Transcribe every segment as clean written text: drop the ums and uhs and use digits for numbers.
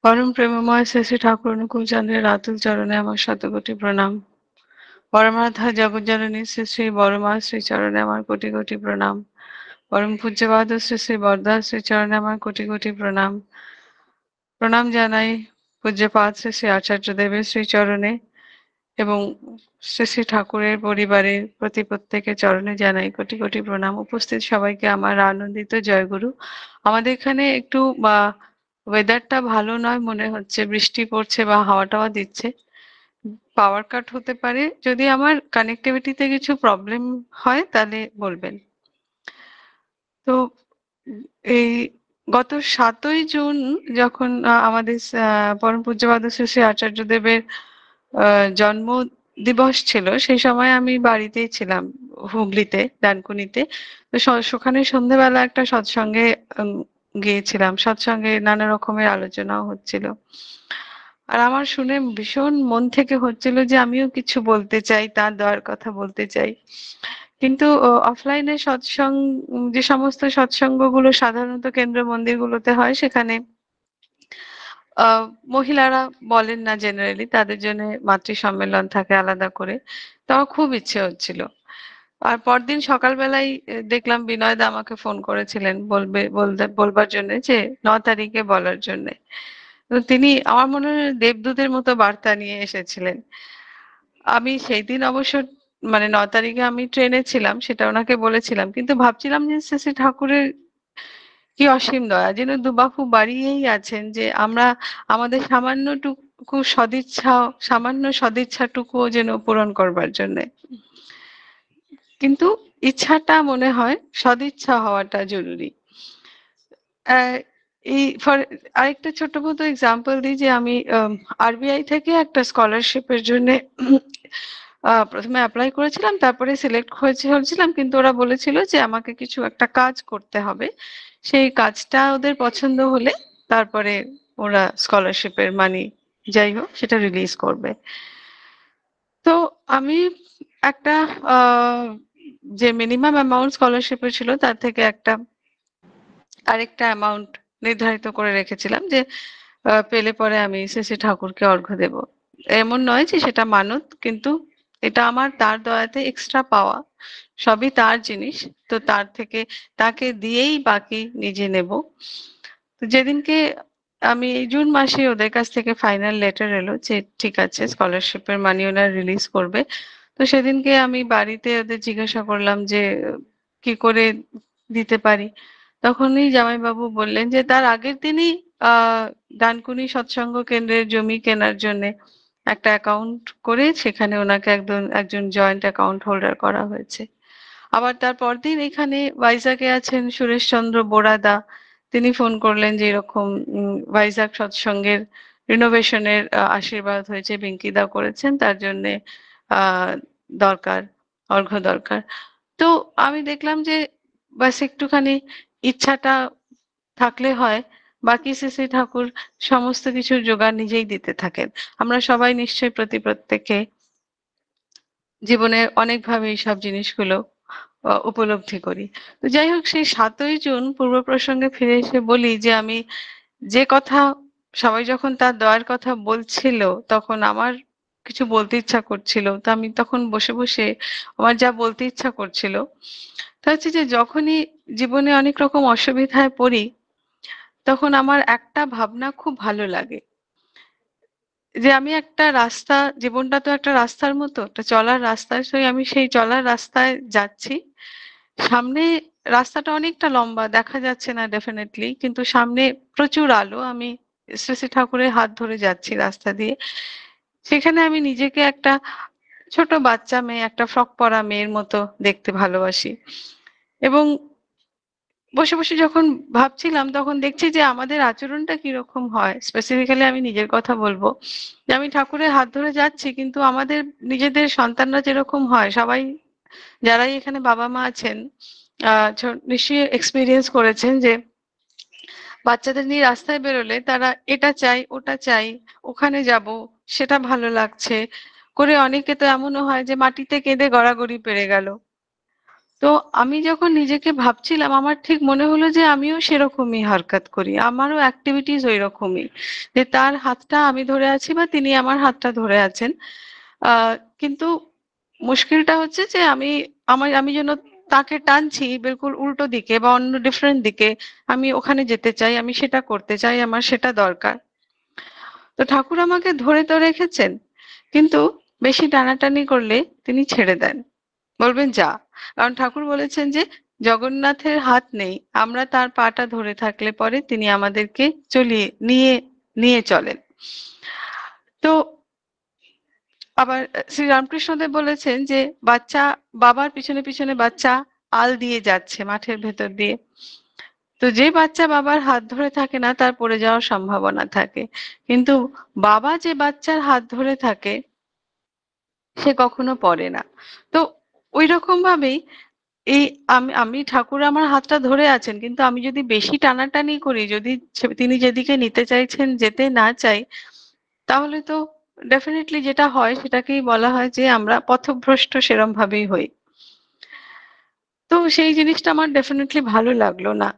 পরম প্রেমময় শ্রী শ্রী ঠাকুর অনুকূলচন্দ্রের আতুল চরণে আমার শতকোটি প্রণাম। পরমারাধ্যা জগজ্জননী শ্রী শ্রী বড়মা শ্রী চরণে আমার কোটি কোটি প্রণাম। পরম পূজ্যপাদ শ্রী শ্রী বরদা শ্রী চরণে আমার কোটি কোটি প্রণাম। প্রণাম জানাই পূজ্যপাদ শ্রী শ্রী আচার্য দেবের শ্রী চরণে এবং শ্রী শ্রী ঠাকুরের পরিবারের প্রতি প্রত্যেকের চরণে জানাই কোটি কোটি প্রণাম। উপস্থিত সবাইকে আমার আনন্দিত জয়গুরু। আমাদের এখানে একটু ওয়েদারটা ভালো নয় মনে হচ্ছে, বৃষ্টি পড়ছে বা হাওয়া টাওয়া দিচ্ছে, পাওয়ার কাট হতে পারে। যদি আমার কানেক্টিভিটিতে কিছু প্রবলেম হয় তাহলে বলবেন। তো এই গত ৭ই জুন যখন আমাদের পরম পূজ্যপাদ শ্রী শ্রী আচার্য দেবের জন্ম দিবস ছিল, সেই সময় আমি বাড়িতেই ছিলাম, হুগলিতে, ডানকুনিতে। তো ওখানে সন্ধ্যেবেলা একটা সৎসঙ্গে গিয়েছিলাম। সৎসঙ্গে নানা রকমের আলোচনাও হচ্ছিল। আর আমার শুনে ভীষণ মন থেকে হচ্ছিল যে আমিও কিছু বলতে চাই, তার দয়ার কথা বলতে চাই। কিন্তু অফলাইনে সৎসঙ্গ, যে সমস্ত সৎসঙ্গগুলো সাধারণত কেন্দ্র মন্দিরগুলোতে হয়, সেখানে মহিলারা বলেন না জেনারেলি, তাদের জন্য মাতৃ সম্মেলন থাকে আলাদা করে। তো আমার খুব ইচ্ছে হচ্ছিল। আর পরদিন সকালবেলায় দেখলাম বিনয়দা আমাকে ফোন করেছিলেন বলবার জন্য যে 9 তারিখে বলার জন্য। তো তিনি আমার মনে হয় দেবদূতের মতো বার্তা নিয়ে এসেছিলেন। আমি সেই দিন অবশ্য, মানে 9 তারিখে আমি ট্রেনে ছিলাম, সেটা ওনাকে বলেছিলাম, কিন্তু ভাবছিলাম যে শ্রী শ্রী ঠাকুরের কি অসীম দয়া, যেন দুবাহু বাড়িয়েই আছেন যে আমরা আমাদের সামান্যটুকু সদিচ্ছা, সামান্য সদিচ্ছাটুকুও যেন পূরণ করবার জন্যে। কিন্তু ইচ্ছাটা মনে হয় সদিচ্ছা হওয়াটা জরুরি। এই আরেকটা ছোট মতো এক্সাম্পল দিই যে আমি আরবিআই থেকে একটা স্কলারশিপের জন্য প্রথমে অ্যাপ্লাই করেছিলাম, তারপরে সিলেক্ট হয়েছিলাম, কিন্তু ওরা বলেছিল যে আমাকে কিছু একটা কাজ করতে হবে। সেই কাজটা ওদের পছন্দ হলে তারপরে ওরা স্কলারশিপের মানি যাই হোক সেটা রিলিজ করবে। তো আমি একটা যে মিনিমাম অ্যামাউন্ট স্কলারশিপের ছিল তার থেকে আরেকটা অ্যামাউন্ট নির্ধারিত করে রেখেছিলাম যে পেলে পরে আমি শ্রী শ্রী ঠাকুরকে অর্ঘ্য দেব। এমন নয় যে সেটা মানত, কিন্তু এটা আমার তার দয়াতে এক্সট্রা পাওয়া, সবই তার জিনিস। তো তার থেকে তাকে দিয়েই বাকি নিজে নেব। তো যেদিনকে আমি এই জুন মাসে ওদের কাছ থেকে ফাইনাল লেটার এলো যে ঠিক আছে স্কলারশিপের মানি ওনারা রিলিজ করবে, তো সেদিনকে আমি বাড়িতে ওদের জিজ্ঞাসা করলাম যে কি করে দিতে পারি। তখনই জামাইবাবু বললেন যে তার আগের দিনই ডানকুনি সৎসঙ্গ কেন্দ্রের জমি কেনার জন্য একটা অ্যাকাউন্ট করে সেখানে ওনাকে একজন জয়েন্ট অ্যাকাউন্ট হোল্ডার করা হয়েছে। আবার তার পরদিন এখানে ভাইজাগে আছেন সুরেশচন্দ্র বোরাদা, তিনি ফোন করলেন যে এরকম ভাইজাগ সৎসঙ্গের রিনোভেশনের আশীর্বাদ হয়েছে, পিঙ্কিদা করেছেন, তার জন্যে আহ দরকার, অর্ঘ্য দরকার। তো আমি দেখলাম যে ব্যাস একটুখানি ইচ্ছাটা থাকলে হয়, বাকি শ্রী শ্রী ঠাকুর সমস্ত কিছু জোগাড় নিজেই দিতে থাকেন। আমরা সবাই নিশ্চয়ই প্রত্যেকে জীবনে অনেকভাবে এইসব জিনিসগুলো উপলব্ধি করি। তো যাই হোক, সেই ৭ই জুন পূর্ব প্রসঙ্গে ফিরে এসে বলি যে আমি যে কথা, সবাই যখন তার দয়ার কথা বলছিল তখন আমার কিছু বলতে ইচ্ছা করছিল। তো আমি তখন বসে বসে আমার যা বলতে ইচ্ছা করছিল তা হচ্ছে যে যখনই জীবনে অনেক রকম অসুবিধায় পড়ি, তখন আমার একটা ভাবনা খুব ভালো লাগে, যে আমি একটা রাস্তা, জীবনটা তো একটা রাস্তার মতো, একটা চলার রাস্তায়, আমি সেই চলার রাস্তায় যাচ্ছি। সামনে রাস্তাটা অনেকটা লম্বা, দেখা যাচ্ছে না ডেফিনেটলি, কিন্তু সামনে প্রচুর আলো। আমি শ্রী শ্রী ঠাকুরের হাত ধরে যাচ্ছি রাস্তা দিয়ে। সেখানে আমি নিজেকে একটা ছোট বাচ্চা মেয়ে, একটা ফ্রক পরা মেয়ের মতো দেখতে ভালোবাসি। এবং বসে বসে যখন ভাবছিলাম তখন দেখছি যে আমাদের আচরণটা কিরকম হয়। স্পেসিফিক্যালি আমি নিজের কথা বলবো, যে আমি ঠাকুরের হাত ধরে যাচ্ছি, কিন্তু আমাদের নিজেদের সন্তানরা যেরকম হয়, সবাই যারাই এখানে বাবা মা আছেন নিশ্চয়ই এক্সপিরিয়েন্স করেছেন যে বাচ্চাদের নিয়ে রাস্তায় বেরোলে তারা এটা চাই, ওটা চাই, ওখানে যাব, সেটা ভালো লাগছে করে, অনেকে তো এমনও হয় যে মাটিতে কেঁদে গড়াগড়ি পেরে গেল। তো আমি যখন নিজেকে ভাবছিলাম আমার ঠিক মনে হলো যে আমিও সেরকমই হরকত করি, আমারও অ্যাক্টিভিটিস ওই রকমই, যে তার হাতটা আমি ধরে আছি বা তিনি আমার হাতটা ধরে আছেন। কিন্তু মুশকিলটা হচ্ছে যে আমি যেন তাকে টানছি বিলকুল উল্টো দিকে বা অন্য ডিফারেন্ট দিকে। আমি ওখানে যেতে চাই, আমি সেটা করতে চাই, আমার সেটা দরকার। তো ঠাকুর আমাকে ধরে তো রেখেছেন, কিন্তু বেশি টানাটানি করলে তিনি ছেড়ে দেন, বলবেন যা। কারণ ঠাকুর বলেছেন যে জগন্নাথের হাত নেই, আমরা তার পাটা ধরে থাকলে পরে তিনি আমাদেরকে চলিয়ে নিয়ে নিয়ে চলেন। তো আবার শ্রী রামকৃষ্ণদেব বলেছেন যে বাচ্চা বাবার পিছনে পিছনে বাচ্চা আল দিয়ে যাচ্ছে মাঠের ভেতর দিয়ে। তো যে বাচ্চা বাবার হাত ধরে থাকে না তার পড়ে যাওয়ার সম্ভাবনা থাকে, কিন্তু বাবা যে বাচ্চার হাত ধরে থাকে সে কখনো পড়ে না। তো ওই রকম ভাবেই এই আমি আমি ঠাকুর আমার হাতটা ধরে আছেন, কিন্তু আমি যদি বেশি টানাটানি করি, যদি তিনি যেদিকে নিতে চাইছেন যেতে না চাই, তাহলে তো ডেফিনেটলি যেটা হয় সেটাকেই বলা হয় যে আমরা পথভ্রষ্ট সেরম ভাবেই হই। তো সেই জিনিসটা আমার ডেফিনেটলি ভালো লাগলো না।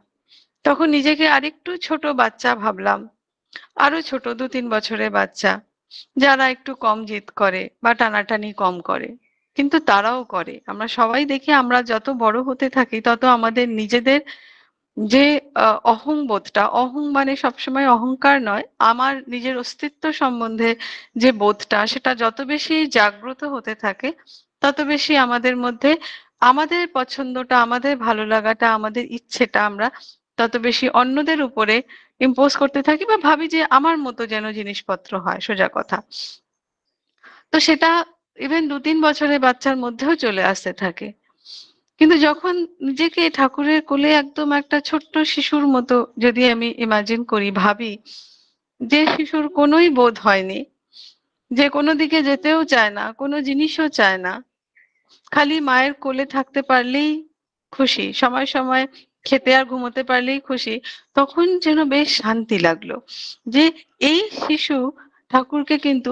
তখন নিজেকে আরেকটু ছোট বাচ্চা ভাবলাম, আরো ছোট ২-৩ বছরের বাচ্চা, যারা একটু কম জিদ করে বা টানাটানি কম করে। কিন্তু তারাও করে। আমরা সবাই দেখি আমরা যত বড় হতে থাকি তত আমাদের নিজেদের যে অহংবোধটা, অহং মানে সবসময় অহংকার নয়, আমার নিজের অস্তিত্ব সম্বন্ধে যে বোধটা সেটা যত বেশি জাগ্রত হতে থাকে, তত বেশি আমাদের মধ্যে আমাদের পছন্দটা, আমাদের ভালো লাগাটা, আমাদের ইচ্ছেটা আমরা তত বেশি অন্যদের উপরে ইম্পোজ করতে থাকি বা ভাবি যে আমার মতো যেন জিনিসপত্র হয়, সোজা কথা। তো সেটা ইভেন ২-৩ বছরের বাচ্চার মধ্যেও চলে আসতে থাকে। কিন্তু যখন নিজেকে ঠাকুরের কোলে একদম একটা ছোট্ট শিশুর মতো যদি আমি ইমাজিন করি, ভাবি যে শিশুর কোনোই বোধ হয়নি, যে কোনো দিকে যেতেও চায় না, কোনো জিনিসও চায় না, খালি মায়ের কোলে থাকতে পারলেই খুশি, সময় সময় খেতে আর ঘুমোতে পারলেই খুশি, তখন যেন বেশ শান্তি লাগলো যে এই শিশু ঠাকুরকে কিন্তু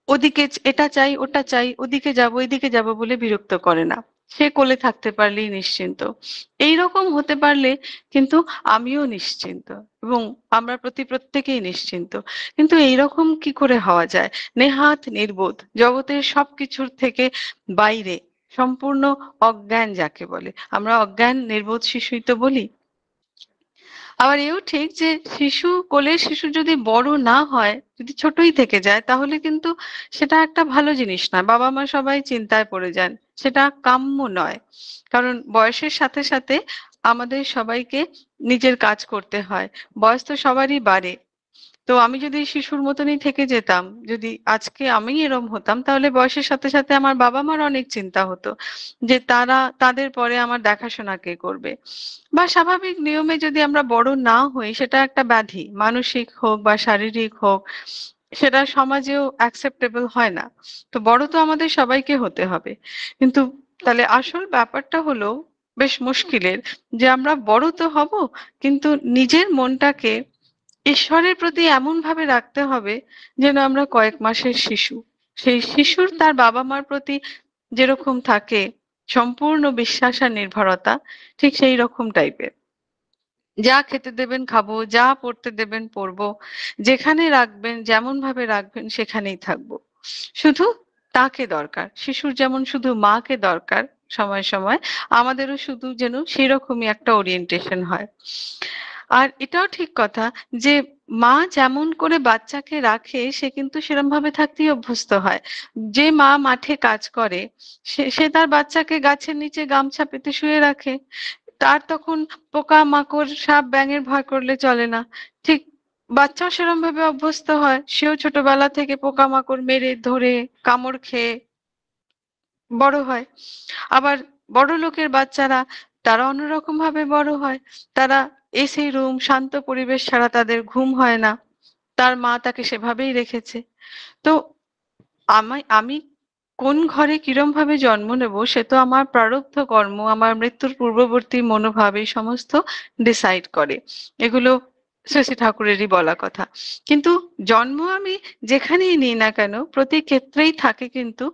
ওদিকে এটা চাই ওটা চাই, ওদিকে যাবো এদিকে যাবো বলে বিরক্ত করে না। সে কোলে থাকতে পারলেই নিশ্চিন্ত। এইরকম হতে পারলে কিন্তু আমিও নিশ্চিন্ত এবং আমরা প্রত্যেকেই নিশ্চিন্ত। কিন্তু এইরকম কি করে হওয়া যায়? নেহাত নির্বোধ, জগতের সবকিছুর থেকে বাইরে, সম্পূর্ণ অজ্ঞান যাকে বলে। আমরা অজ্ঞান নির্বোধ শিশুই তো বলি। আবার এও ঠিক যে কোলের শিশু যদি বড় না হয়, যদি ছোটই থেকে যায়, তাহলে কিন্তু সেটা একটা ভালো জিনিস নয়। বাবা-মা সবাই চিন্তায় পড়ে যান। সেটা কাম্য নয়। কারণ বয়সের সাথে সাথে আমাদের সবাইকে নিজের কাজ করতে হয়। বয়স তো সবারই বাড়ে। তো আমি যদি শিশুর মতনই থেকে যেতাম, যদি আজকে আমি এরম হতাম, তাহলে বয়সের সাথে সাথে আমার বাবা-মার অনেক চিন্তা হতো যে তাদের পরে আমার দেখাশোনা কে করবে? বা স্বাভাবিক নিয়মে যদি আমরা বড় না হই, সেটা একটা ব্যাধি। মানসিক হোক বা শারীরিক হোক, সেটা সমাজেও অ্যাকসেপ্টেবল হয় না। তো বড় তো আমাদের সবাইকে হতে হবে। কিন্তু তাহলে আসল ব্যাপারটা হলো বেশ মুশকিলের, যে আমরা বড় তো হব, কিন্তু নিজের মনটাকে ঈশ্বরের প্রতি এমনভাবে রাখতে হবে যেন আমরা কয়েক মাসের শিশু। সেই শিশুর তার বাবা-মার প্রতি যেরকম থাকে সম্পূর্ণ বিশ্বাস আর নির্ভরতা, ঠিক সেই রকম টাইপের। যা খেতে দেবেন খাবো, যা পড়তে দেবেন পড়বো, যেখানে রাখবেন যেমনভাবে রাখবেন সেখানেই থাকবো। শুধু তাকে দরকার। শিশুর যেমন শুধু মাকে দরকার সময় সময়, আমাদেরও শুধু যেন সেরকমই একটা ওরিয়েন্টেশন হয়। আর এটাও ঠিক কথা যে মা যেমন করে বাচ্চাকে রাখে সে কিন্তু সেরমভাবে থাকতেই অভ্যস্ত হয়। যে মা মাঠে কাজ করে সে সে তার বাচ্চাকে গাছের নিচে গামছা পেতে শুয়ে রাখে। তার তখন পোকামাকড়, সাপ, ব্যাঙের ভয় করলে চলে না। ঠিক বাচ্চাও সেরমভাবে অভ্যস্ত হয়। সেও ছোটবেলা থেকে পোকামাকড় মেরে ধরে কামড় খেয়ে বড় হয়। আবার বড়লোকের বাচ্চারা তারা অন্যরকম ভাবে বড় হয়। তারা এসি রুম, শান্ত পরিবেশ ছাড়া তাদের ঘুম হয় না। তার মা তাকে সেভাবেই রেখেছে। তো আমি কোন ঘরে কিরমভাবে জন্ম নেব সে তো আমার প্রারব্ধ কর্ম, আমার মৃত্যুর পূর্ববর্তী মনোভাব এই সমস্ত ডিসাইড করে। এগুলো শ্রী শ্রী ঠাকুরেরই বলা কথা। কিন্তু জন্ম আমি যেখানেই নিই না কেন প্রতি ক্ষেত্রেই থাকে কিন্তু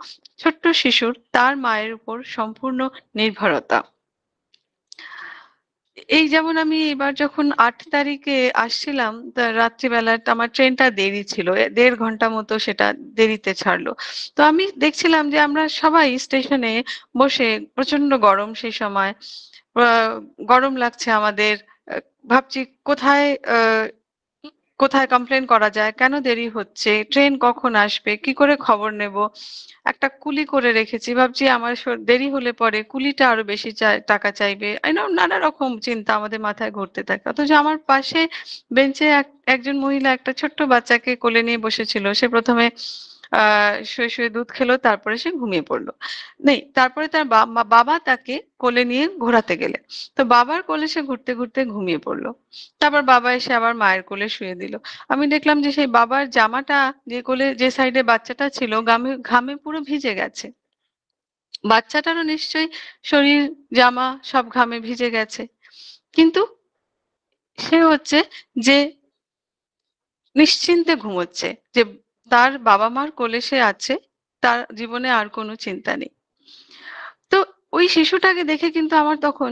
ছোট্ট শিশুর তার মায়ের উপর সম্পূর্ণ নির্ভরতা। এই যেমন আমি এবার যখন ৮ তারিখে আসছিলাম, রাত্রিবেলা আমার ট্রেনটা দেরি ছিল। ১.৫ ঘন্টা মতো সেটা দেরিতে ছাড়লো। তো আমি দেখছিলাম যে আমরা সবাই স্টেশনে বসে, প্রচন্ড গরম সেই সময়। আ গরম লাগছে আমাদের। আ ভাবছি কোথায় আ কোথায় কমপ্লেইন করা যায়? কেন দেরি হচ্ছে? ট্রেন কখন আসবে? কি করে খবর নেব? একটা কুলি করে রেখেছি। ভাবছি আমার দেরি হলে পরে কুলিটা আরো বেশি টাকা চাইবে। নানা রকম চিন্তা আমাদের মাথায় ঘুরতে থাকে। অথচ আমার পাশে বেঞ্চে একজন মহিলা একটা ছোট্ট বাচ্চাকে কোলে নিয়ে বসেছিল। সে ১ম এ আ শুয়ে, শুয়ে দুধ খেলো, তারপরে সে ঘুমিয়ে পড়ল। নেই, তারপরে তার বাবা তাকে কোলে নিয়ে ঘোরাতে গেলেন। তো বাবার কোলে সে ঘুরতে, ঘুরতে ঘুমিয়ে পড়ল। তারপর বাবা এসে আবার মায়ের কোলে শুইয়ে দিল। আমি দেখলাম যে সেই বাবার জামাটা, যে কোলে যে সাইডে বাচ্চাটা ছিল, ঘামে পুরো ভিজে গেছে। বাচ্চাটারও নিশ্চয়ই শরীর, জামা সব ঘামে ভিজে গেছে। কিন্তু সে হচ্ছে যে নিশ্চিন্তে ঘুমোচ্ছে, যে তার বাবা-মার কোলে সে আছে। তার জীবনে আর কোনো চিন্তা নেই। তো ওই শিশুটাকে দেখে কিন্তু আমার তখন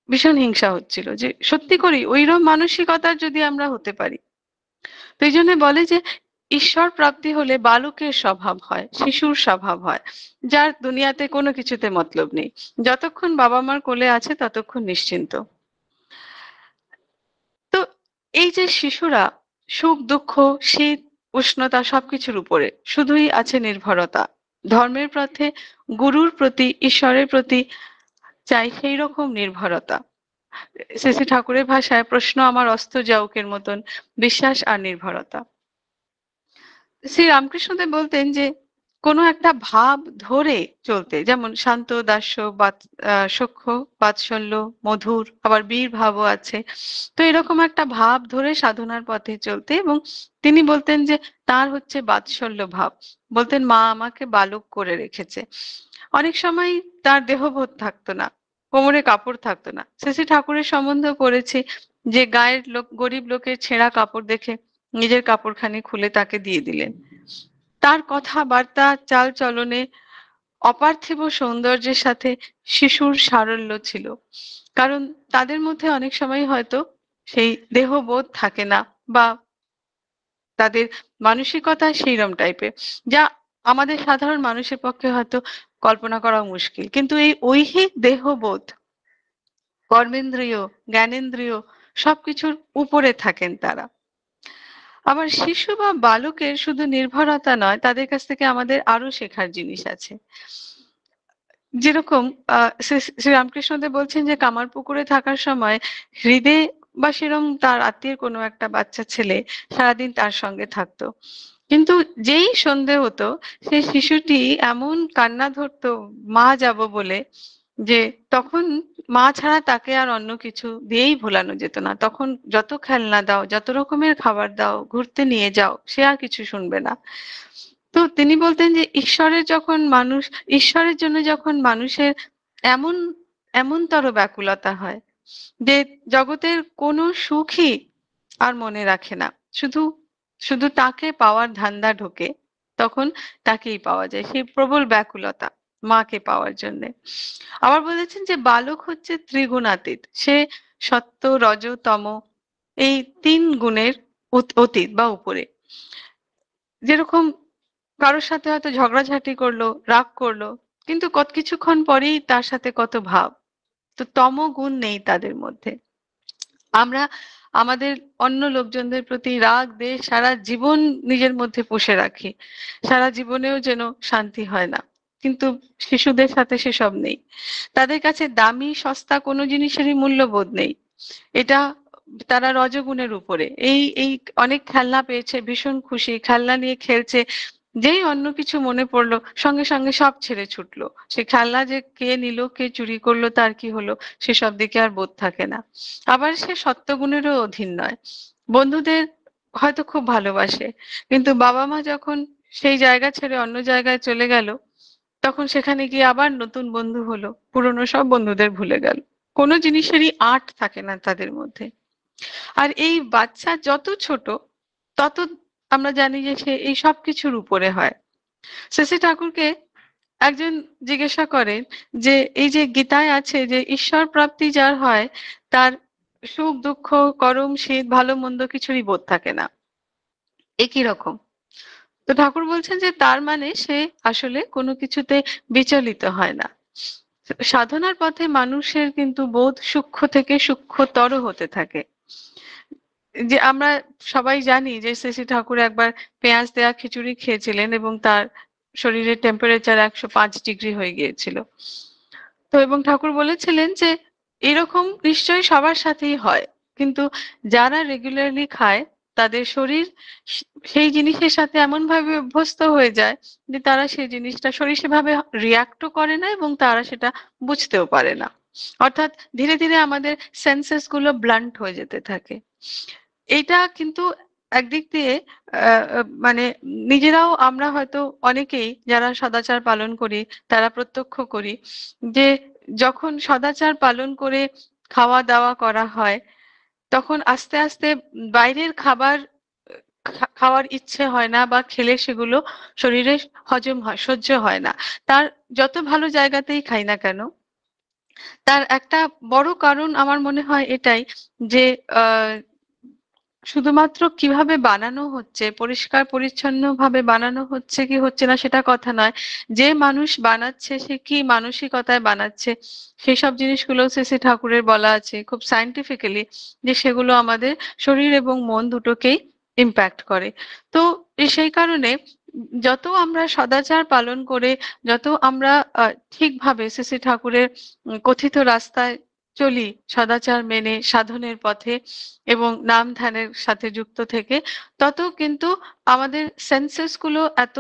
ভীষণ হিংসা হচ্ছিল, যে সত্যি করেই ঐরকম মানসিকতার যদি আমরা হতে পারি। তো এইজন্য বলে যে ঈশ্বর প্রাপ্তি হলে বালকের স্বভাব হয়, শিশুর স্বভাব হয়, যার দুনিয়াতে কোনো কিছুতে মতলব নেই। যতক্ষণ বাবা-মার কোলে আছে ততক্ষণ নিশ্চিন্ত। তো এই যে শিশুরা সুখ-দুঃখ, শীত, উষ্ণতা সবকিছুর উপরে শুধুই আছে নির্ভরতা। ধর্মের পথে গুরুর প্রতি, ঈশ্বরের প্রতি চাই সেই রকম নির্ভরতা। শ্রী ঠাকুরের ভাষায় প্রশ্ন আমার অস্ত যাউকের মতন বিশ্বাস আর নির্ভরতা। শ্রী রামকৃষ্ণদেব বলতেন যে কোনো একটা ভাব ধরে চলতে, যেমন শান্ত, দাস্য, সখ্য, বাৎসল্য, মধুর, আবার বীর ভাবও আছে। তো এরকম একটা ভাব ধরে সাধনার পথে চলতে, এবং তিনি বলতেন যে তার হচ্ছে বাৎসল্য ভাব। বলতেন মা আমাকে বালক করে রেখেছে। অনেক সময় তার দেহবোধ থাকতো না, কোমরে কাপড় থাকতো না। শ্রী ঠাকুরের সম্বন্ধ পড়েছি যে গায়ের লোক, গরিব লোকের ছেঁড়া কাপড় দেখে নিজের কাপড়খানি খুলে তাকে দিয়ে দিলেন। তার কথাবার্তা, চাল চলনে অপার্থিব সৌন্দর্যের সাথে শিশুর সারল্য ছিল। কারণ তাদের মধ্যে অনেক সময় হয়তো সেই দেহবোধ থাকে না, বা তাদের মানসিকতা সেইরম টাইপের, যা আমাদের সাধারণ মানুষের পক্ষে হয়তো কল্পনা করা মুশকিল। কিন্তু এই ঐহিক দেহবোধ, কর্মেন্দ্রিয়, জ্ঞানেন্দ্রিয় সবকিছুর উপরে থাকেন তারা। আবার শিশু বা বালকের শুধু নির্ভরতা নয়, তাদের কাছ থেকে আমাদের আরো শেখার জিনিস আছে। যেরকম শ্রী রামকৃষ্ণদেব বলছেন যে কামারপুকুরে থাকার সময় হৃদে বা সেরম তার আত্মীয়ের কোনো একটা বাচ্চা ছেলে সারাদিন তার সঙ্গে থাকতো। কিন্তু যেই সন্ধে হতো, সেই শিশুটি এমন কান্না ধরতো মা যাব বলে, যে তখন মা ছাড়া তাকে আর অন্য কিছু দিয়েই ভোলানো যেত না। তখন যত খেলনা দাও, যত রকমের খাবার দাও, ঘুরতে নিয়ে যাও, সে আর কিছু শুনবে না। তো তিনি বলতেন যে ঈশ্বরের জন্য যখন মানুষের এমন এমনতর ব্যাকুলতা হয়, যে জগতের কোনো সুখই আর মনে রাখে না। শুধু শুধু তাকে পাওয়ার ধান্দা ঢোকে, তখন তাকেই পাওয়া যায়। সেই প্রবল ব্যাকুলতা মাকে পাওয়ার জন্যে। আবার বলেছেন যে বালক হচ্ছে ত্রিগুণাতীত। সে সত্ত্ব, রজ, তম এই ৩ গুণের অতীত বা উপরে। যেরকম কারোর সাথে হয়তো ঝগড়াঝাটি করলো, রাগ করলো, কিন্তু কিছুক্ষণ পরেই তার সাথে কত ভাব। তো তমগুণ নেই তাদের মধ্যে। আমরা আমাদের অন্য লোকজনদের প্রতি রাগ, দ্বেষ সারা জীবন নিজের মধ্যে পুষে রাখি। সারা জীবনেও যেন শান্তি হয় না। কিন্তু শিশুদের সাথে সেসব নেই। তাদের কাছে দামি, সস্তা কোনো জিনিসেরই মূল্যবোধ নেই। এটা তারা রজোগুণের উপরে। এই অনেক খেলনা পেয়েছে, ভীষণ খুশি, খেলনা নিয়ে খেলছে। যেই অন্য কিছু মনে পড়লো, সঙ্গে, সঙ্গে সব ছেড়ে ছুটলো। সে খেলনা যে কে নিল, কে চুরি করলো, তার কি হলো, সেসব দিকে আর বোধ থাকে না। আবার সে সত্ত্বগুণেরও অধীন নয়। বন্ধুদের হয়তো খুব ভালোবাসে। কিন্তু বাবা-মা যখন সেই জায়গা ছেড়ে অন্য জায়গায় চলে গেল, তখন সেখানে গিয়ে আবার নতুন বন্ধু হলো। পুরনো সব বন্ধুদের ভুলে গেল। কোনো জিনিসেরই আঁট থাকে না তাদের মধ্যে। আর এই বাচ্চা যত ছোট, তত আমরা জানি যে সে এই সবকিছুর উপরে হয়। শ্রী ঠাকুরকে একজন জিজ্ঞাসা করেন যে এই যে গীতায় আছে যে ঈশ্বর প্রাপ্তি যার হয় তার সুখ দুঃখ গরম শীত ভালো মন্দ কিছুরই বোধ থাকে না। একই রকম। তো ঠাকুর বলছেন যে তার মানে সে আসলে কোনো কিছুতে বিচলিত হয় না। সাধনার পথে মানুষের কিন্তু বোধ সূক্ষ্ম থেকে সূক্ষ্মতর হতে থাকে। যে আমরা সবাই জানি যে শ্রী ঠাকুর একবার পেঁয়াজ দেওয়া খিচুড়ি খেয়েছিলেন এবং তার শরীরের টেম্পারেচার 105 ডিগ্রি হয়ে গিয়েছিল। তো এবং ঠাকুর বলেছিলেন যে এরকম নিশ্চয়ই সবার সাথেই হয়। কিন্তু যারা রেগুলারলি খায় তাদের শরীর সেই জিনিসের সাথে এমনভাবে অভ্যস্ত হয়ে যায় যে তারা সেই জিনিসটা শরীর সেভাবে রিঅ্যাক্টও করে না এবং তারা সেটা বুঝতেও পারে না। অর্থাৎ ধীরে, ধীরে আমাদের সেন্সেস গুলো ব্লান্ট হয়ে যেতে থাকে। এইটা কিন্তু একদিক দিয়ে আ আ মানে নিজেরাও আমরা হয়তো অনেকেই যারা সদাচার পালন করি তারা প্রত্যক্ষ করি যে যখন সদাচার পালন করে খাওয়া-দাওয়া করা হয় তখন আস্তে, আস্তে বাইরের খাবার খাওয়ার ইচ্ছে হয় না বা খেলে সেগুলো শরীরে হজম হয়, সহ্য হয় না। তার যত ভালো জায়গাতেই খাই না কেন, তার একটা বড় কারণ আমার মনে হয় এটাই যে আ শুধুমাত্র কিভাবে বানানো হচ্ছে, পরিষ্কার পরিচ্ছন্নভাবে বানানো হচ্ছে কি হচ্ছে না সেটা কথা নয়। যে মানুষ বানাচ্ছে সে কি মানসিকতায় বানাচ্ছে সেসব জিনিসগুলো শ্রী ঠাকুরের বলা আছে খুব সায়েন্টিফিক্যালি যে সেগুলো আমাদের শরীর এবং মন দুটোকেই ইমপ্যাক্ট করে। তো সেই কারণে যত আমরা সদাচার পালন করে যত আমরা ঠিকভাবে শ্রী ঠাকুরের কথিত রাস্তায় চলি সদাচার মেনে সাধনের পথে এবং নাম ধ্যানের সাথে যুক্ত থেকে তত কিন্তু আমাদের সেন্সেস গুলো এত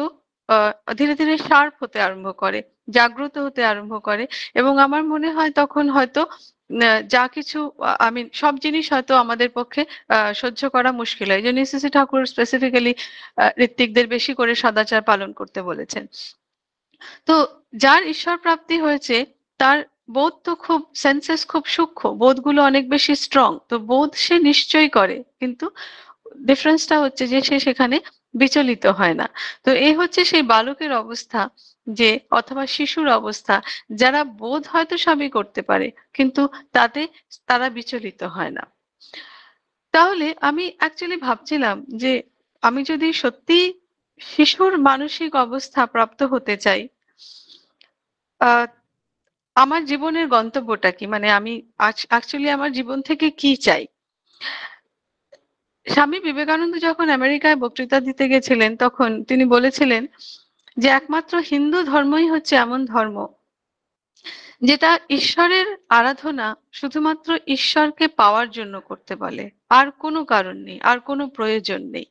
ধীরে ধীরে শার্প হতে আরম্ভ করে, জাগ্রত হতে আরম্ভ করে এবং আমার মনে হয় তখন হয়তো যা কিছু আমি সব জিনিস হয়তো আমাদের পক্ষে সহ্য করা মুশকিল হয়। এইজন্য শ্রী ঠাকুর স্পেসিফিক্যালি ঋত্বিকদের বেশি করে সদাচার পালন করতে বলেছেন। তো যার ঈশ্বর প্রাপ্তি হয়েছে তার বোধ তো খুব সেন্সেস খুব সূক্ষ্ম, বোধগুলো অনেক বেশি স্ট্রং। তো বোধ সে নিশ্চয়ই করে। কিন্তু ডিফারেন্সটা হচ্ছে যে সে সেখানে বিচলিত হয় না। তো এই হচ্ছে সেই বালকের অবস্থা যে অথবা শিশুর অবস্থা যারা বোধ হয়তো সবই করতে পারে কিন্তু তাতে তারা বিচলিত হয় না। তাহলে আমি অ্যাকচুয়ালি ভাবছিলাম যে আমি যদি সত্যি শিশুর মানসিক অবস্থা প্রাপ্ত হতে চাই, আ আমার জীবনের গন্তব্যটা কি? মানে আমি অ্যাকচুয়ালি আমার জীবন থেকে কি চাই? স্বামী বিবেকানন্দ যখন আমেরিকায় বক্তৃতা দিতে গেছিলেন, তখন তিনি বলেছিলেন যে, "একমাত্র হিন্দু ধর্মই হচ্ছে এমন ধর্ম, যেটা ঈশ্বরের আরাধনা শুধুমাত্র ঈশ্বরকে পাওয়ার জন্য করতে বলে। আর কোনো কারণ নেই, আর কোনো প্রয়োজন নেই।"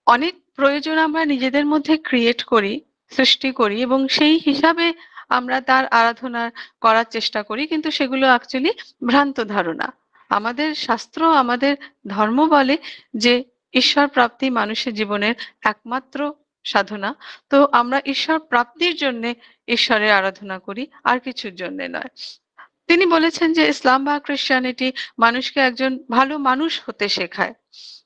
অনেক প্রয়োজন আমরা নিজেদের মধ্যে ক্রিয়েট করি, সৃষ্টি করি এবং সেই হিসাবে আমরা তার আরাধনা করার চেষ্টা করি। কিন্তু সেগুলো অ্যাকচুয়ালি ভ্রান্ত ধারণা। আমাদের শাস্ত্র, আমাদের ধর্ম বলে যে ঈশ্বর প্রাপ্তি মানুষের জীবনের একমাত্র সাধনা। তো আমরা ঈশ্বর প্রাপ্তির জন্যে ঈশ্বরের আরাধনা করি, আর কিছুর জন্যে নয়। তিনি বলেছেন যে ইসলাম বা খ্রিস্টানিটি মানুষকে একজন ভালো মানুষ হতে শেখায়।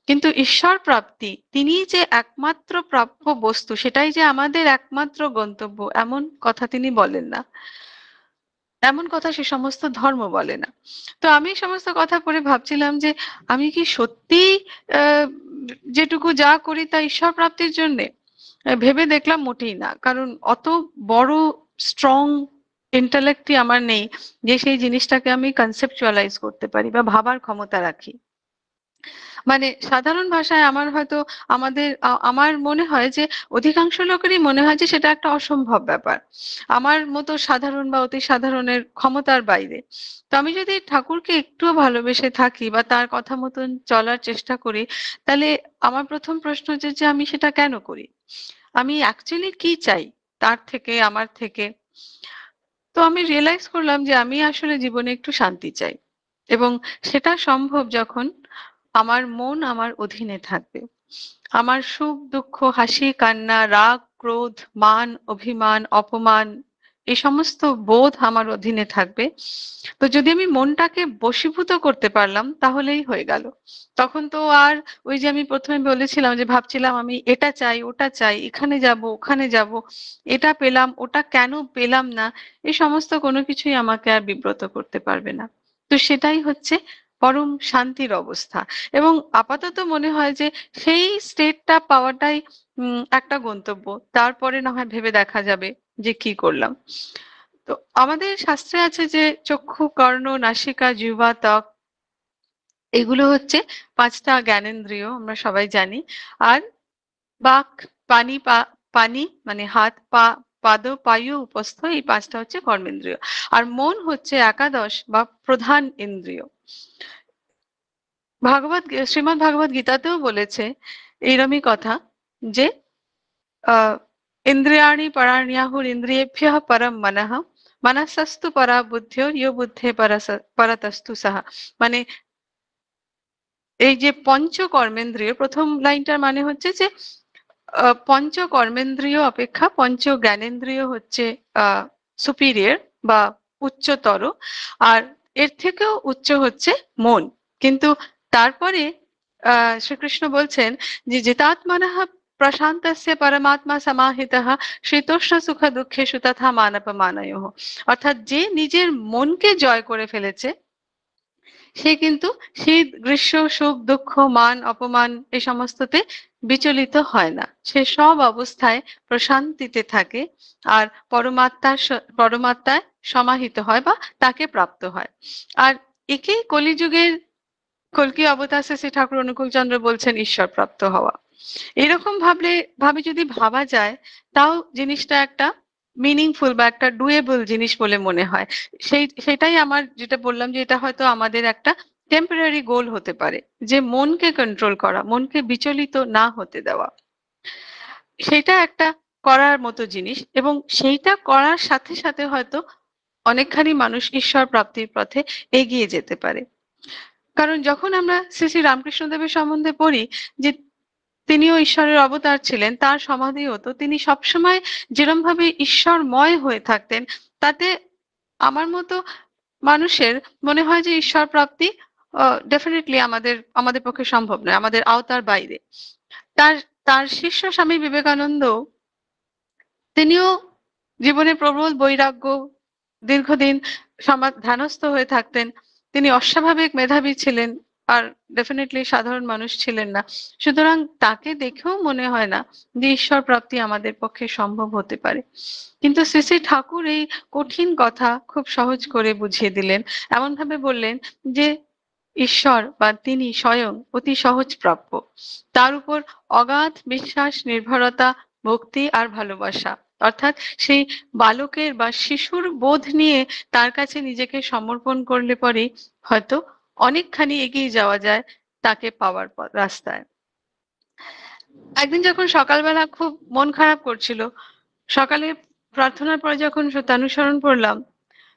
কিন্তু ঈশ্বর প্রাপ্তি তিনিই যে একমাত্র প্রাপ্য বস্তু সেটাই যে আমাদের একমাত্র গন্তব্য এমন কথা তিনি বলেন না। এমন কথা সে সমস্ত ধর্ম বলে না। তো আমি এই সমস্ত কথা পড়ে ভাবছিলাম যে আমি কি সত্যিই আ যেটুকু যা করি তা ঈশ্বর প্রাপ্তির জন্যে? ভেবে দেখলাম মোটেই না। কারণ অত বড় স্ট্রং ইন্টেলেক্টই আমার নেই যে সেই জিনিসটাকে আমি কনসেপচুয়ালাইজ করতে পারি বা ভাবার ক্ষমতা রাখি। মানে সাধারণ ভাষায় আমার হয়তো আমার মনে হয় যে অধিকাংশ লোকেরই মনে হয় যে সেটা একটা অসম্ভব ব্যাপার। আমার মতো সাধারণ বা অতি সাধারণের ক্ষমতার বাইরে। তো আমি যদি ঠাকুরকে একটুও ভালোবেসে থাকি বা তার কথা মতন চলার চেষ্টা করি, তাহলে আমার ১ম প্রশ্ন যে আমি সেটা কেন করি? আমি অ্যাকচুয়ালি কি চাই তার থেকে, আমার থেকে? তো আমি রিয়ালাইজ করলাম যে আমি আসলে জীবনে একটু শান্তি চাই। এবং সেটা সম্ভব যখন আমার মন আমার অধীনে থাকবে। আমার সুখ, দুঃখ, হাসি, কান্না, রাগ, ক্রোধ, মান, অভিমান, অপমান এই সমস্ত বোধ আমার অধীনে থাকবে। তো যদি আমি মনটাকে বশীভূত করতে পারলাম তাহলেই হয়ে গেল। তখন তো আর ওই যে আমি ১ম এ বলেছিলাম যে ভাবছিলাম আমি এটা চাই, ওটা চাই, এখানে যাব, ওখানে যাব, এটা পেলাম, ওটা কেন পেলাম না, এই সমস্ত কোনো কিছুই আমাকে আর বিব্রত করতে পারবে না। তো সেটাই হচ্ছে পরম শান্তির অবস্থা। এবং আপাতত মনে হয় যে সেই স্টেটটা পাওয়াটাই একটা গন্তব্য। তারপরে না হয় ভেবে দেখা যাবে যে কি করলাম। তো আমাদের শাস্ত্রে আছে যে চক্ষু, কর্ণ, নাসিকা, জিহ্বা, ত্বক এগুলো হচ্ছে ৫ টা জ্ঞানেন্দ্রিয় আমরা সবাই জানি। আর বাক, পানি মানে হাত, পা, পাদ, পায়ু, উপস্থ এই ৫ টা হচ্ছে কর্মেন্দ্রিয়। আর মন হচ্ছে একাদশ বা প্রধান ইন্দ্রিয়। শ্রীমদ্ ভাগবত গীতাতেও বলেছে এইরমই কথা যে আহ ইন্দ্রিয়াণি পরাণ্যাহুর ইন্দ্রিয়েভ্যঃ পরম মনঃ মনসস্তু পরা বুদ্ধিও ইয় বুদ্ধে পরতস্তু সাহা। মানে এই যে পঞ্চ কর্মেন্দ্রিয়, প্রথম লাইনটার মানে হচ্ছে যে পঞ্চ কর্মেন্দ্রিয় অপেক্ষা পঞ্চ জ্ঞানেন্দ্রিয় হচ্ছে সুপিরিয়র বা উচ্চতর। আর এর থেকেও উচ্চ হচ্ছে মন। কিন্তু তারপরে শ্রীকৃষ্ণ বলছেন যে জিতাত্মনঃ প্রশান্তস্য পরমাত্মা সমাহিতঃ শীতোষ্ণ সুখ দুঃখেষু তথা মানাপমানয়োঃ। অর্থাৎ যে নিজের মনকে জয় করে ফেলেছে সে কিন্তু শীত, গ্রীষ্ম, সুখ, দুঃখ, মান, অপমান এই সমস্ততে বিচলিত হয় না। সে সব অবস্থায় প্রশান্তিতে থাকে আর পরমাত্মায় সমাহিত হয় বা তাকে প্রাপ্ত হয়। আর একেই কলিযুগের কল্কি অবতার শ্রী ঠাকুর অনুকূল চন্দ্র বলছেন ঈশ্বর প্রাপ্ত হওয়া। এরকম ভাবে যদি ভাবা যায় তাও জিনিসটা একটা মিনিংফুল বা একটা ডুয়েবল জিনিস বলে মনে হয়। সেটাই আমার যেটা বললাম যে এটা হয়তো আমাদের একটা টেম্পোরারি গোল হতে পারে যে মনকে কন্ট্রোল করা, মনকে বিচলিত না হতে দেওয়া। সেটা একটা করার মতো জিনিস এবং সেইটা করার সাথে সাথে হয়তো অনেকখানি মানুষ ঈশ্বর প্রাপ্তির পথে এগিয়ে যেতে পারে। কারণ যখন আমরা শ্রী শ্রী রামকৃষ্ণদেবের সম্বন্ধে পড়ি যে তিনিও ঈশ্বরের অবতার ছিলেন, তার সমাধি হতো, তিনি সবসময় যেরম ভাবে ঈশ্বরময় হয়ে থাকতেন তাতে আমার মতো মানুষের মনে হয় যে ঈশ্বর প্রাপ্তি ডেফিনেটলি আমাদের পক্ষে সম্ভব নয়, আমাদের আওতার বাইরে। তার তার শিষ্য স্বামী বিবেকানন্দ তিনিও জীবনে প্রবল বৈরাগ্য, দীর্ঘদিন ধ্যানস্থ হয়ে থাকতেন। তিনি অস্বাভাবিক মেধাবী ছিলেন আর ডেফিনেটলি সাধারণ মানুষ ছিলেন না। সুতরাং তাকে দেখেও মনে হয় না যে ঈশ্বর প্রাপ্তি আমাদের পক্ষে সম্ভব হতে পারে। কিন্তু শ্রী শ্রী ঠাকুর এই কঠিন কথা খুব সহজ করে বুঝিয়ে দিলেন। এমন ভাবে বললেন যে ঈশ্বর বা তিনি স্বয়ং অতি সহজ প্রাপ্য। তার উপর অগাধ বিশ্বাস, নির্ভরতা, ভক্তি আর ভালোবাসা। অর্থাৎ সেই বালকের বা শিশুর বোধ নিয়ে তার কাছে নিজেকে সমর্পণ করলে পরেই হয়তো অনেকখানি এগিয়ে যাওয়া যায় তাকে পাওয়ার রাস্তায়। একদিন যখন সকালবেলা খুব মন খারাপ করছিল, সকালে প্রার্থনার পরে যখন সত্যানুসরণ পড়লাম,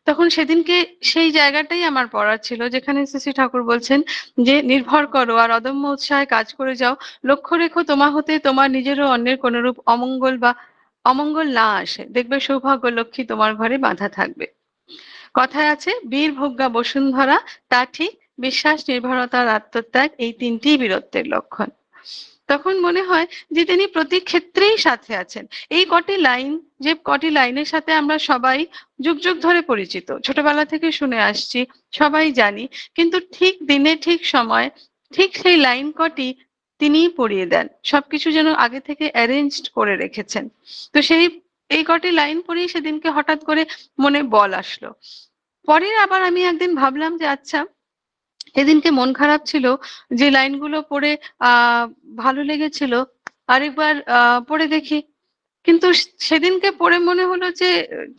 তখন সেদিনকে সেই জায়গাটাই আমার পড়ার ছিল যেখানে শ্রী শ্রী ঠাকুর বলছেন যে নির্ভর করো আর অদম্য উৎসাহে কাজ করে যাও, লক্ষ্য রেখো তোমা হতে তোমার নিজেরও অন্যের কোনরূপ অমঙ্গল না আসে, দেখবে সৌভাগ্য লক্ষ্মী তোমার ঘরে বাঁধা থাকবে। কথায় আছে বীর ভোগ্যা বসুন্ধরা, তা ঠিক। বিশ্বাস, নির্ভরতা আর আত্মত্যাগ এই তিনটিই বীরত্বের লক্ষণ। তখন মনে হয় যে তিনি প্রতি ক্ষেত্রেই সাথে আছেন। এই কটি লাইন, যে কটি লাইনের সাথে আমরা সবাই যুগ যুগ ধরে পরিচিত, ছোটবেলা থেকে শুনে আসছি, সবাই জানি, কিন্তু ঠিক দিনে ঠিক সময় ঠিক সেই লাইন কটি তিনিই পড়িয়ে দেন। সবকিছু যেন আগে থেকে অ্যারেঞ্জড করে রেখেছেন। তো এই কটি লাইন পড়েই সেদিনকে হঠাৎ করে মনে বল আসলো। পরে আবার আমি একদিন ভাবলাম যে আচ্ছা, সেদিনকে মন খারাপ ছিল, যে লাইনগুলো পড়ে ভালো লেগেছিল আরেকবার পড়ে দেখি। কিন্তু সেদিনকে পড়ে মনে হলো যে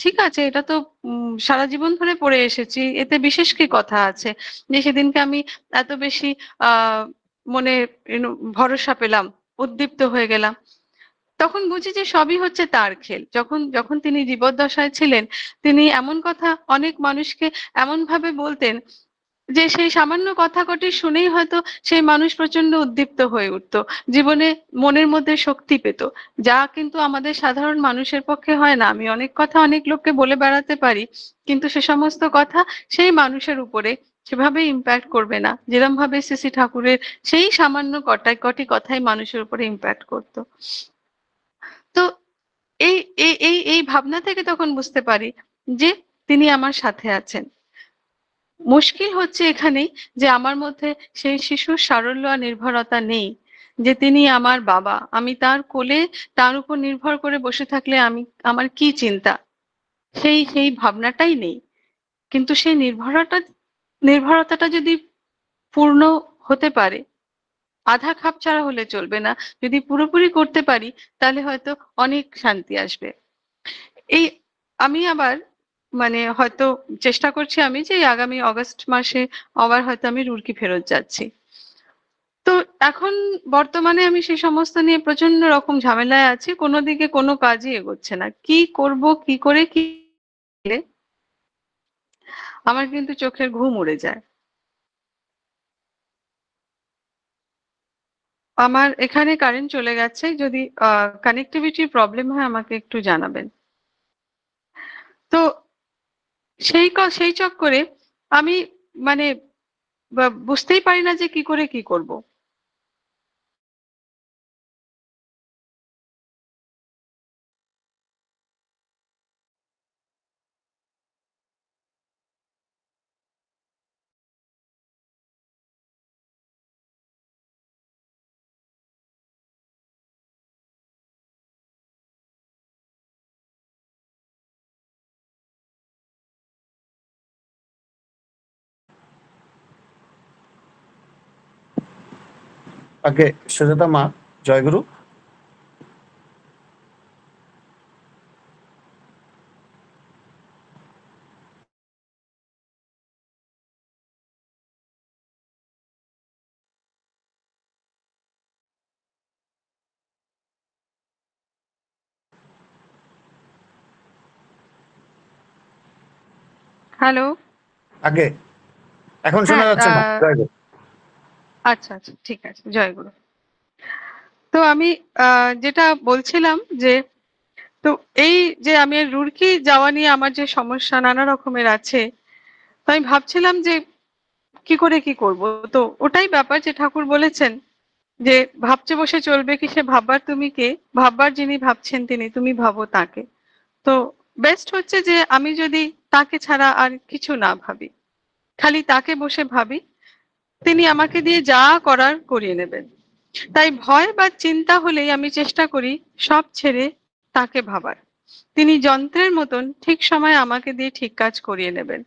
ঠিক আছে, এটা তো সারা জীবন ধরে পড়ে এসেছি, এতে বিশেষ কি কথা আছে যে সেদিনকে আমি এত বেশি আহ মনে ভরসা পেলাম, উদ্দীপ্ত হয়ে গেলাম। তখন বুঝি যে সবই হচ্ছে তার খেল। যখন যখন তিনি জীবদ্দশায় ছিলেন তিনি এমন কথা অনেক মানুষকে এমন ভাবে বলতেন যে সেই সামান্য কথা কটি শুনেই হয়তো সেই মানুষ প্রচন্ড উদ্দীপ্ত হয়ে উঠতো, জীবনে মনের মধ্যে শক্তি পেত, যা কিন্তু আমাদের সাধারণ মানুষের পক্ষে হয় না। আমি অনেক কথা অনেক লোককে বলে বেড়াতে পারি, কিন্তু সে সমস্ত কথা সেই মানুষের উপরে সেভাবে ইম্প্যাক্ট করবে না, যেরকম ভাবে শ্রী ঠাকুরের সেই সামান্য কটি কথাই মানুষের উপরে ইম্প্যাক্ট করতো। তো এই এই এই এই ভাবনা থেকে তখন বুঝতে পারি যে তিনি আমার সাথে আছেন। মুশকিল হচ্ছে এখানেই যে আমার মধ্যে সেই শিশুর সারল্য আর নির্ভরতা নেই, যে তিনি আমার বাবা, আমি তার কোলে তার উপর নির্ভর করে বসে থাকলে আমি আমার কি চিন্তা, সেই সেই ভাবনাটাই নেই। কিন্তু সেই নির্ভরতাটা যদি পূর্ণ হতে পারে, আধা খাপ ছাড়া হলে চলবে না, যদি পুরোপুরি করতে পারি তাহলে হয়তো অনেক শান্তি আসবে। এই আমি আবার মানে হয়তো চেষ্টা করছি আমি যে এই আগামী অগাস্ট মাসে আবার হয়তো আমি রুরকি ফেরত যাচ্ছি। তো এখন বর্তমানে আমি সেই সমস্ত নিয়ে প্রচন্ড রকম ঝামেলায় আছি, কোনো দিকে কোনো কাজই এগোচ্ছে না, কি করব, কি করে কি করলে আমার কিন্তু চোখের ঘুম উড়ে যায়। আমার এখানে কারেন্ট চলে গেছে, যদি কানেক্টিভিটির প্রবলেম হয় আমাকে একটু জানাবেন। তো সেই চক্করে আমি মানে বুঝতেই পারি না যে কি করে কি করব। আগে সুজাতা মা, জয়গুরু। হ্যালো। আগে এখন শোনা হ্যাঁ, যাচ্ছে মা, জয়গুরু। আচ্ছা আচ্ছা, ঠিক আছে, জয়গুরু। তো আমি যেটা বলছিলাম যে, তো এই যে আমি রুড়কি যাওয়া নিয়ে আমার যে সমস্যা নানা রকমের আছে, তো আমি ভাবছিলাম যে কি করে কি করব। তো ওটাই ব্যাপার যে ঠাকুর বলেছেন যে ভাবছে বসে চলবে কি, সে ভাববার তুমি কে, ভাববার যিনি ভাবছেন তিনি, তুমি ভাবো তাকে। তো বেস্ট হচ্ছে যে আমি যদি তাকে ছাড়া আর কিছু না ভাবি, খালি তাকে বসে ভাবি, তিনি আমাকে দিয়ে যা করার করিয়ে নেবেন। তাই ভয় বা চিন্তা হলেই আমি চেষ্টা করি সব ছেড়ে তাকে ভাবার। তিনি যন্ত্রের মতন ঠিক সময় আমাকে দিয়ে ঠিক কাজ করিয়ে নেবেন।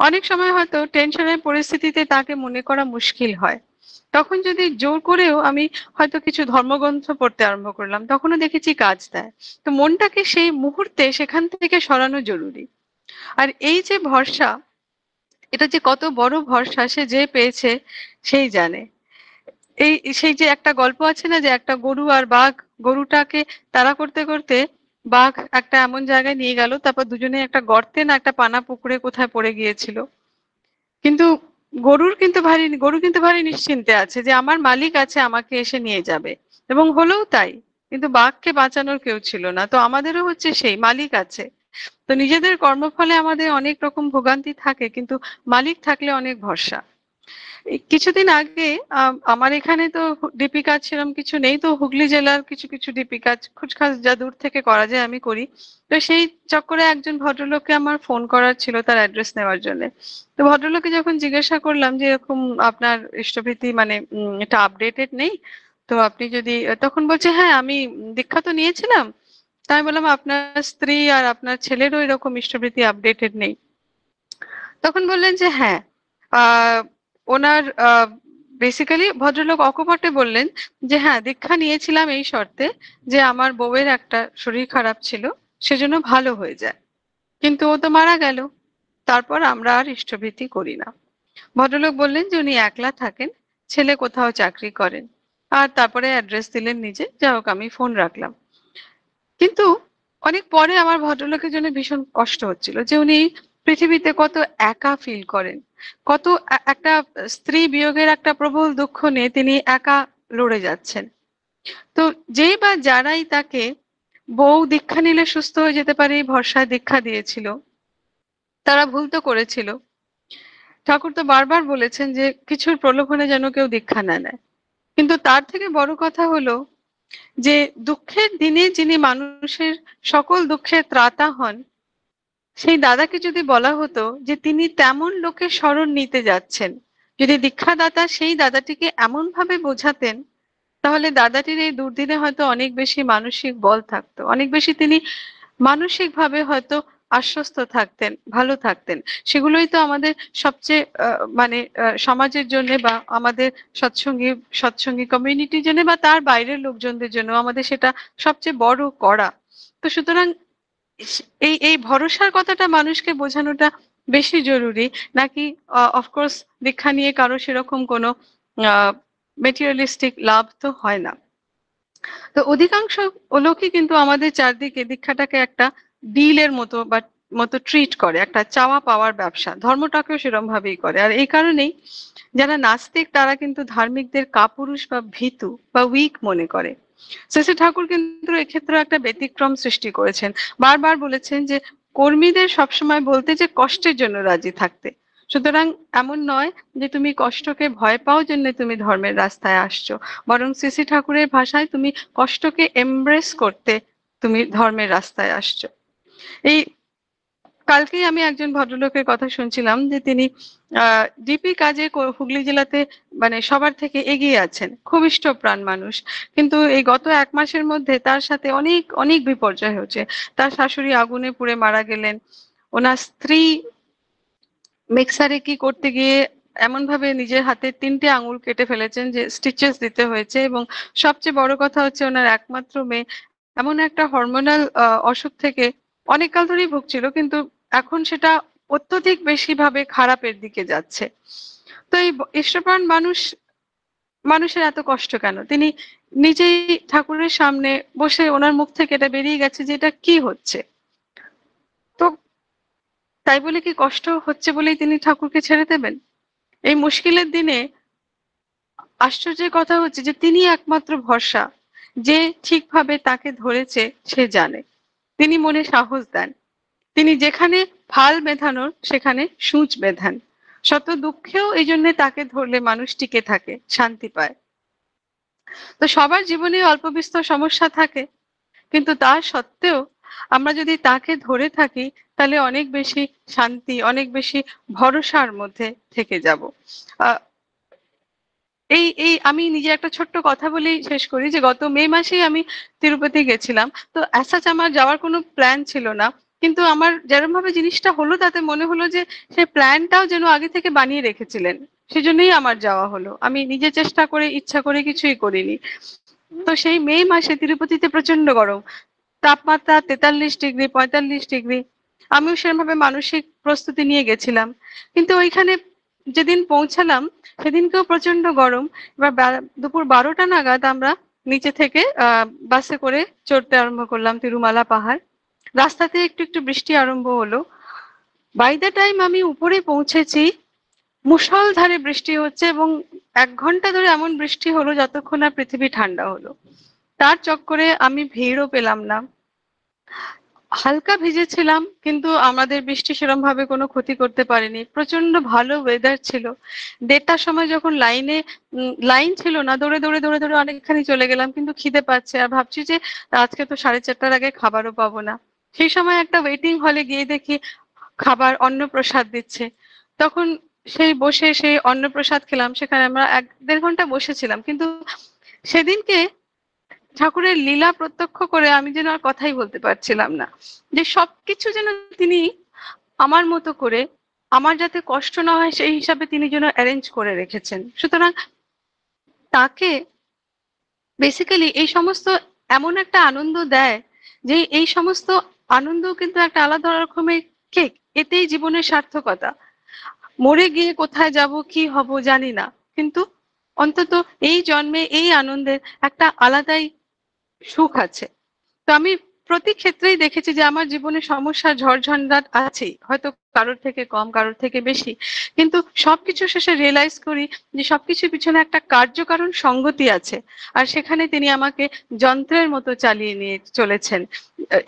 অনেক সময় হয়তো টেনশনের পরিস্থিতিতে তাকে মনে করা মুশকিল হয়, তখন যদি জোর করেও আমি হয়তো কিছু ধর্মগ্রন্থ পড়তে আরম্ভ করলাম, তখনও দেখেছি কাজ দেয়। তো মনটাকে সেই মুহূর্তে সেখান থেকে সরানো জরুরি। আর এই যে ভরসা, এটা যে কত বড় ভরসা সে যে পেয়েছে সেই জানে। এই সেই যে একটা গল্প আছে না, যে একটা গরু আর বাঘ, গরুটাকে তাড়া করতে করতে বাঘ একটা এমন জায়গায় নিয়ে গেল, তারপর দুজনে একটা গর্তে না একটা পানা পুকুরে কোথায় পড়ে গিয়েছিল। কিন্তু গরু কিন্তু ভারী নিশ্চিন্তে আছে যে আমার মালিক আছে, আমাকে এসে নিয়ে যাবে। এবং হলোও তাই। কিন্তু বাঘকে বাঁচানোর কেউ ছিল না। তো আমাদেরও হচ্ছে সেই মালিক আছে। তো নিজেদের কর্মফলে আমাদের অনেক রকম ভোগান্তি থাকে, কিন্তু মালিক থাকলে অনেক ভরসা। এই কিছুদিন আগে আমার এখানে তো ডিপি কাজ সেরকম কিছু নেই, তো হুগলি জেলার কিছু কিছু ডিপি কাজ খুচখাচ যা দূর থেকে করা যায় আমি করি। তো সেই চক্করে একজন ভদ্রলোককে আমার ফোন করার ছিল তার অ্যাড্রেস নেওয়ার জন্য। তো ভদ্রলোককে যখন জিজ্ঞাসা করলাম যে এরকম আপনার ইষ্টভৃতি মানে এটা আপডেটেড নেই, তো আপনি যদি, তখন বলছে হ্যাঁ আমি দীক্ষা তো নিয়েছিলাম। তাই আমি বললাম আপনার স্ত্রী আর আপনার ছেলেরও এরকম ইষ্টভৃতি আপডেটেড নেই। তখন বললেন যে হ্যাঁ, আহ ওনার বেসিক্যালি ভদ্রলোক অকপটে বললেন যে হ্যাঁ দীক্ষা নিয়েছিলাম এই শর্তে যে আমার বউয়ের একটা শরীর খারাপ ছিল, সেজন্য ভালো হয়ে যায়, কিন্তু ও তো মারা গেল, তারপর আমরা আর ইষ্টভৃতি করি না। ভদ্রলোক বললেন যে উনি একলা থাকেন, ছেলে কোথাও চাকরি করেন, আর তারপরে অ্যাড্রেস দিলেন নিজে, যা হোক আমি ফোন রাখলাম। কিন্তু অনেক পরে আমার ভদ্রলোকের জন্য ভীষণ কষ্ট হচ্ছিল যে উনি পৃথিবীতে কত একা ফিল করেন। কত একটা স্ত্রী বিয়োগের একটা প্রবল দুঃখ নিয়ে তিনি একা লড়ে যাচ্ছেন। তো যেই বা যারাই তাকে বউ দীক্ষা নিলে সুস্থ হয়ে যেতে পারে এই ভরসায় দীক্ষা দিয়েছিল, তারা ভুল তো করেছিল। ঠাকুর তো বারবার বলেছেন যে কিছুর প্রলোভনে যেন কেউ দীক্ষা না নেয়। কিন্তু তার থেকে বড় কথা হলো যে দুঃখের দিনে যিনি মানুষের সকল দুঃখের ত্রাতা হন, সেই দাদাকে যদি বলা হতো যে তিনি তেমন লোকের শরণ নিতে যাচ্ছেন, যদি দীক্ষাদাতা সেই দাদাটিকে এমন ভাবে বোঝাতেন, তাহলে দাদাটির এই দুর্দিনে হয়তো অনেক বেশি মানসিক বল থাকতো, অনেক বেশি তিনি মানসিকভাবে হয়তো আশ্বস্ত থাকতেন, ভালো থাকতেন। সেগুলোই তো আমাদের সবচেয়ে মানে সমাজের জন্য বা আমাদের সৎসঙ্গী কমিউনিটির জন্য বা তার বাইরের লোকজনদের জন্য আমাদের সেটা সবচেয়ে বড় করা। তো সুতরাং এই এই ভরসার কথাটা মানুষকে বোঝানোটা বেশি জরুরি, নাকি অফকোর্স দীক্ষা নিয়ে কারো সেরকম কোনো মেটেরিয়ালিস্টিক লাভ তো হয় না। তো অধিকাংশ লোকই কিন্তু আমাদের চারদিকে দীক্ষাটাকে একটা ডিলের মতো ট্রিট করে, একটা চাওয়া পাওয়ার ব্যবসা। ধর্মটাকেও সেরকম ভাবেই করে। আর এই কারণেই যারা নাস্তিক তারা কিন্তু ধার্মিকদের কাপুরুষ বা ভীতু বা উইক মনে করে। শ্রী ঠাকুর কিন্তু এক্ষেত্রে একটা ব্যতিক্রম সৃষ্টি করেছেন। বারবার বলেছেন যে কর্মীদের সবসময় বলতে যে কষ্টের জন্য রাজি থাকতে। সুতরাং এমন নয় যে তুমি কষ্টকে ভয় পাও জন্য তুমি ধর্মের রাস্তায় আসছো, বরং শ্রী ঠাকুরের ভাষায় তুমি কষ্টকে এমব্রেস করতে তুমি ধর্মের রাস্তায় আসছো। এই কালকেই আমি একজন ভদ্রলোকের কথা শুনছিলাম যে তিনি ডিপি কাজে হুগলি জেলাতে মানে সবার থেকে এগিয়ে আছেন, খুব ইষ্টপ্রাণ মানুষ। কিন্তু এই গত 1 মাসের মধ্যে তার সাথে অনেক অনেক বিপর্যয় হয়েছে। তার শাশুড়ি আগুনে পুড়ে মারা গেলেন, ওনার স্ত্রী মিক্সারে কি করতে গিয়ে এমন ভাবে নিজের হাতের 3টে আঙুল কেটে ফেলেছেন যে স্টিচেস দিতে হয়েছে, এবং সবচেয়ে বড় কথা হচ্ছে ওনার একমাত্র মেয়ে এমন একটা হরমোনাল অসুখ থেকে অনেক কাল ধরেই ভুগছিল, কিন্তু এখন সেটা অত্যধিক বেশি ভাবে খারাপের দিকে যাচ্ছে। তো এই ইষ্টপ্রাণ মানুষের এত কষ্ট কেন? তিনি নিজেই ঠাকুরের সামনে বসে ওনার মুখ থেকে এটা বেরিয়ে গেছে যে এটা কি হচ্ছে। তো তাই বলে কি কষ্ট হচ্ছে বলেই তিনি ঠাকুরকে ছেড়ে দেবেন? এই মুশকিলের দিনে আশ্চর্যের কথা হচ্ছে যে তিনি একমাত্র ভরসা, যে ঠিকভাবে তাকে ধরেছে সে জানে। তিনি মনে সাহস দেন। তিনি যেখানে ফাল বেঁধানোর সেখানে সূঁচ বেঁধান। শত দুঃখেও এই জন্য তাকে ধরলে মানুষ টিকে থাকে, শান্তি পায়। তো সবার জীবনে অল্প বিস্তর সমস্যা থাকে, কিন্তু তা সত্ত্বেও আমরা যদি তাকে ধরে থাকি তাহলে অনেক বেশি শান্তি, অনেক বেশি ভরসার মধ্যে থেকে যাব। আহ এই এই আমি নিজে একটা ছোট্ট কথা বলেই শেষ করি যে গত মে মাসেই আমি তিরুপতি গেছিলাম। তো অ্যাজ সাচ আমার যাওয়ার কোনো প্ল্যান ছিল না, কিন্তু আমার যেরকম ভাবে জিনিসটা হলো তাতে মনে হলো যে সেই প্ল্যানটাও যেন আগে থেকে বানিয়ে রেখেছিলেন, সেজন্যই আমার যাওয়া হলো। আমি নিজে চেষ্টা করে ইচ্ছা করে কিছুই করিনি। তো সেই মে মাসে তিরুপতিতে প্রচন্ড গরম, তাপমাত্রা 43 ডিগ্রি 45 ডিগ্রি। আমিও সেরকম ভাবে মানসিক প্রস্তুতি নিয়ে গেছিলাম, কিন্তু ওইখানে যেদিন পৌঁছালাম সেদিনকেও প্রচন্ড গরম। এবার দুপুর 12টা নাগাদ আমরা নিচে থেকে বাসে করে চড়তে আরম্ভ করলাম তিরুমালা পাহাড়। রাস্তাতে একটু একটু বৃষ্টি আরম্ভ হলো। বাই দ্য টাইম আমি উপরে পৌঁছেছি মুষলধারে বৃষ্টি হচ্ছে, এবং 1 ঘন্টা ধরে এমন বৃষ্টি হলো যতক্ষণ না পৃথিবী ঠান্ডা হলো। তার চক্করে আমি ভিড়ও পেলাম না। হালকা ভিজেছিলাম, কিন্তু আমাদের বৃষ্টি সেরকম ভাবে কোনো ক্ষতি করতে পারেনি। প্রচন্ড ভালো ওয়েদার ছিল। 1:30টার সময় যখন লাইন ছিল না, দৌড়ে অনেকখানি চলে গেলাম, কিন্তু খিদে পাচ্ছে আর ভাবছি যে আজকে তো 4:30টার আগে খাবারও পাবো না। সেই সময় একটা ওয়েটিং হলে গিয়ে দেখি খাবার অন্নপ্রসাদ দিচ্ছে। তখন সেই অন্নপ্রসাদ খেলাম। সেখানে আমরা 1-1.5 ঘন্টা বসেছিলাম, কিন্তু সেদিনকে ঠাকুরের লীলা প্রত্যক্ষ করে আমি যেন আর কথাই বলতে পারছিলাম না, যে সবকিছু যেন তিনি আমার মতো করে, আমার যাতে কষ্ট না হয় সেই হিসাবে তিনি যেন অ্যারেঞ্জ করে রেখেছেন। সুতরাং তাকে বেসিক্যালি এই সমস্ত এমন একটা আনন্দ দেয় যে এই সমস্ত আনন্দ কিন্তু একটা আলাদা রকমের কেক। এতেই জীবনের সার্থকতা। মরে গিয়ে কোথায় যাব কি হব জানি না, কিন্তু অন্তত এই জন্মে এই আনন্দের একটা আলাদাই সুখ আছে। তো আমি প্রতি ক্ষেত্রেই দেখেছি যে আমার জীবনে সমস্যা ঝড়ঝঞ্ঝাট আছেই, হয়তো কারোর থেকে কম কারোর থেকে বেশি, কিন্তু সবকিছু শেষে রিয়েলাইজ করি যে সবকিছুর পিছনে একটা কার্যকারণ সঙ্গতি আছে, আর সেখানে তিনি আমাকে যন্ত্রের মতো চালিয়ে নিয়ে চলেছেন।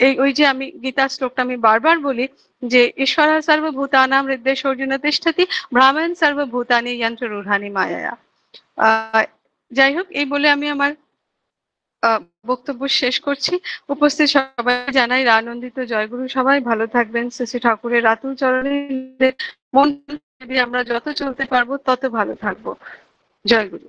এই ওই যে আমি গীতা শ্লোকটা আমি বারবার বলি যে ঈশ্বর সর্বভূতানাম হৃদয়ে অর্জুন তিষ্ঠতি ব্রাহ্মণ সর্বভূতানি যন্ত্ররূঢ়ানি মায়া। যাই হোক, এই বলে আমি আমার বক্তব্য শেষ করছি। উপস্থিত সবাই জানাই আনন্দিত জয়গুরু, সবাই ভালো থাকবেন। শ্রী শ্রী ঠাকুরের আতুল চরণে মন দিয়ে আমরা যত চলতে পারবো তত ভালো থাকবো। জয়গুরু।